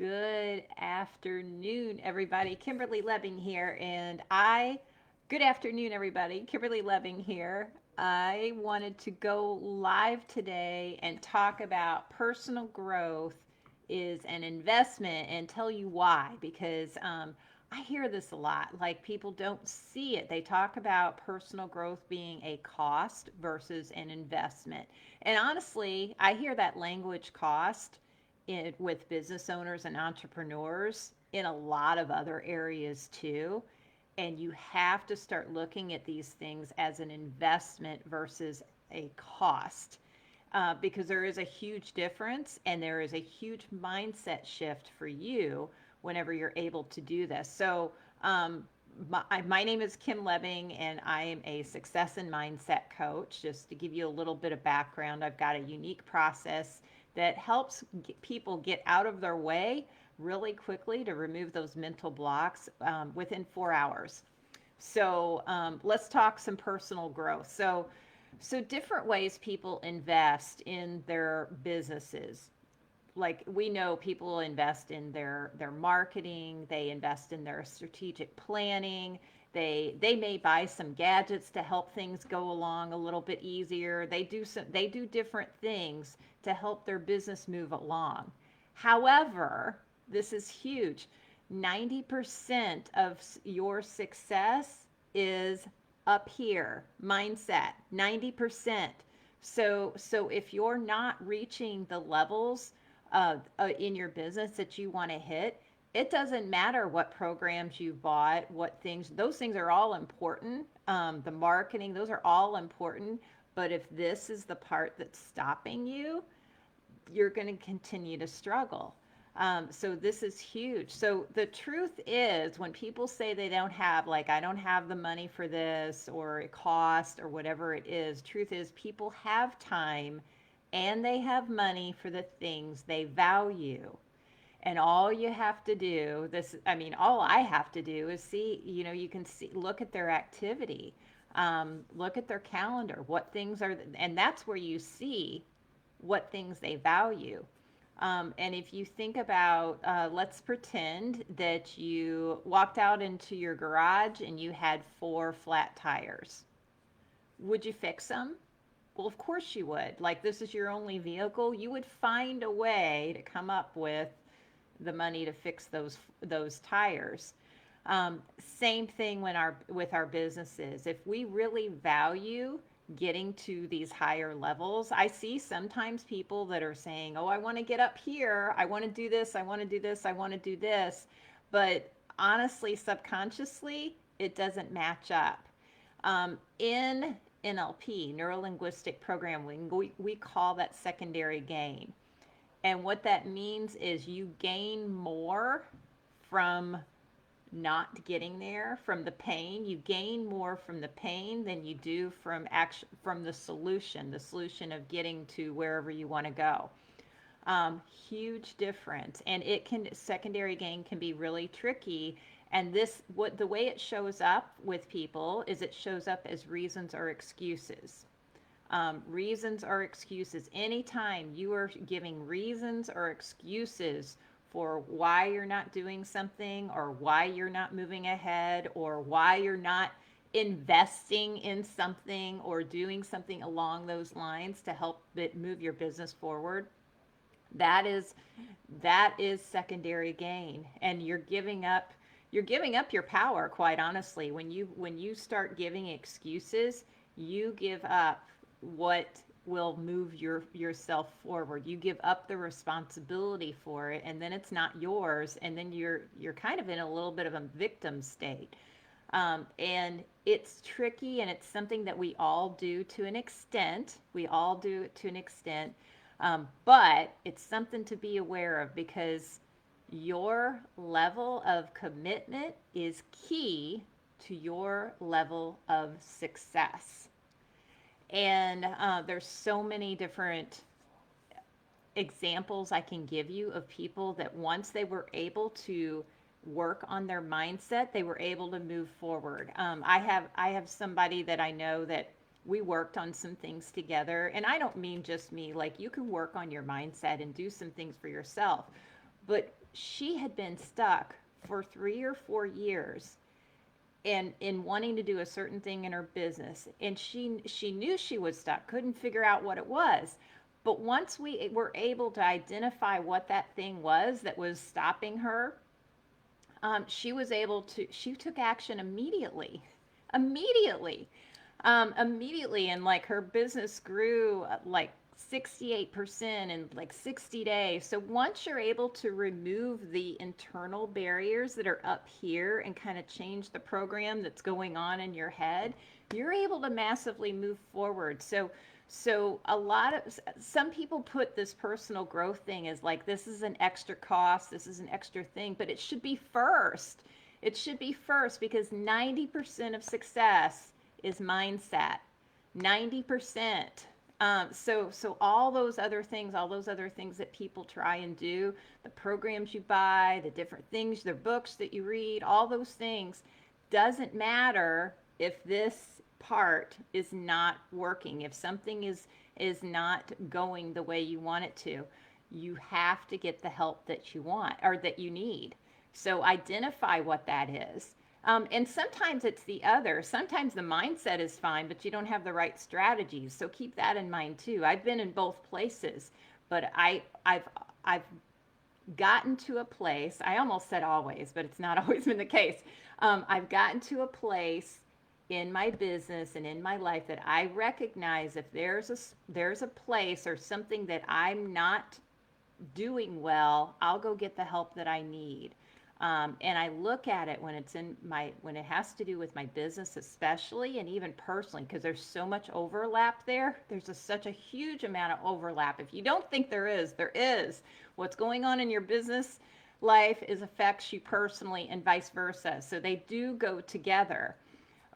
Good afternoon, everybody. Kimberly Lebbing here, good afternoon, everybody. Kimberly Lebbing here. I wanted to go live today and talk about personal growth is an investment and tell you why. Because I hear this a lot. Like people don't see it. They talk about personal growth being a cost versus an investment. And honestly, I hear that language cost with business owners and entrepreneurs in a lot of other areas too. And you have to start looking at these things as an investment versus a cost, because there is a huge difference and there is a huge mindset shift for you whenever you're able to do this. So, my name is Kim Lebbing, and I am a success and mindset coach. Just to give you a little bit of background, I've got a unique process that helps people get out of their way really quickly to remove those mental blocks within 4 hours. So let's talk some personal growth. So different ways people invest in their businesses. Like we know people invest in their marketing, they invest in their strategic planning, they may buy some gadgets to help things go along a little bit easier. They do different things to help their business move along. However, this is huge. 90% of your success is up here, mindset. 90%. So if you're not reaching the levels in your business that you want to hit, it doesn't matter what programs you bought, what things, those things are all important. The marketing, those are all important. But if this is the part that's stopping you, you're going to continue to struggle. So this is huge. So the truth is, when people say they don't have, like, I don't have the money for this, or it cost, or whatever it is, truth is, people have time and they have money for the things they value. And all you have to do, all I have to do is see, you can see, look at their activity, look at their calendar, what things are, and that's where you see what things they value. And if you think about, let's pretend that you walked out into your garage and you had four flat tires. Would you fix them? Well, of course you would. Like, this is your only vehicle. You would find a way to come up with the money to fix those tires. Same thing with our businesses. If we really value getting to these higher levels, I see sometimes people that are saying, "Oh, I want to get up here. I want to do this. I want to do this. I want to do this." But honestly, subconsciously, it doesn't match up. In NLP, neuro linguistic programming, we call that secondary gain. And what that means is you gain more from not getting there, from the pain. You gain more from the pain than you do from the solution of getting to wherever you want to go. Huge difference. And secondary gain can be really tricky. And the way it shows up with people is it shows up as reasons or excuses. Reasons or excuses. Anytime you are giving reasons or excuses for why you're not doing something, or why you're not moving ahead, or why you're not investing in something or doing something along those lines to help it move your business forward, that is secondary gain. And you're giving up your power, quite honestly. When you start giving excuses, you give up what will move yourself forward. You give up the responsibility for it, and then it's not yours, and then you're kind of in a little bit of a victim state. And it's tricky, and it's something that we all do to an extent. We all do it to an extent, but it's something to be aware of, because your level of commitment is key to your level of success. And there's so many different examples I can give you of people that once they were able to work on their mindset, they were able to move forward. I have somebody that I know that we worked on some things together, and I don't mean just me. Like, you can work on your mindset and do some things for yourself, but she had been stuck for 3 or 4 years and in wanting to do a certain thing in her business, and she knew she was stuck, couldn't figure out what it was. But once we were able to identify what that thing was that was stopping her, she was able to, she took action immediately. Immediately. Immediately. And like her business grew like 68% in like 60 days. So once you're able to remove the internal barriers that are up here and kind of change the program that's going on in your head, you're able to massively move forward. So a lot of, some people put this personal growth thing as like, this is an extra cost, this is an extra thing, but it should be first. It should be first, because 90% of success is mindset. 90%. So all those other things, that people try and do, the programs you buy, the different things, the books that you read, all those things, doesn't matter if this part is not working. If something is not going the way you want it to, you have to get the help that you want or that you need. So identify what that is. And sometimes it's the other. Sometimes the mindset is fine, but you don't have the right strategies. So keep that in mind too. I've been in both places, but I've gotten to a place. I almost said always, but it's not always been the case. I've gotten to a place in my business and in my life that I recognize if there's a place or something that I'm not doing well, I'll go get the help that I need. And I look at it when when it has to do with my business, especially, and even personally, because there's so much overlap there. There's such a huge amount of overlap. If you don't think there is, there is. What's going on in your business life affects you personally, and vice versa. So they do go together.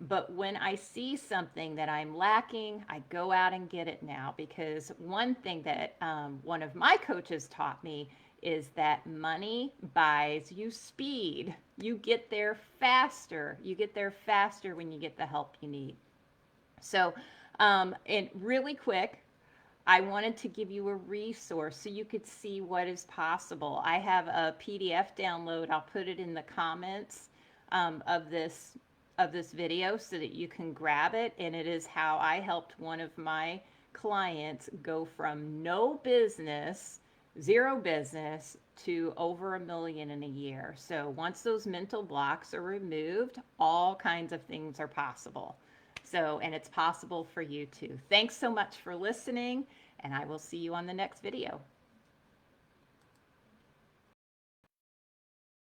But when I see something that I'm lacking, I go out and get it now, because one thing that one of my coaches taught me is that money buys you speed. You get there faster. You get there faster when you get the help you need. So, and really quick, I wanted to give you a resource so you could see what is possible. I have a PDF download. I'll put it in the comments of this video so that you can grab it. And it is how I helped one of my clients go from no business, zero business, to over $1 million in a year. So once those mental blocks are removed, all kinds of things are possible. So, and it's possible for you too. Thanks so much for listening, and I will see you on the next video.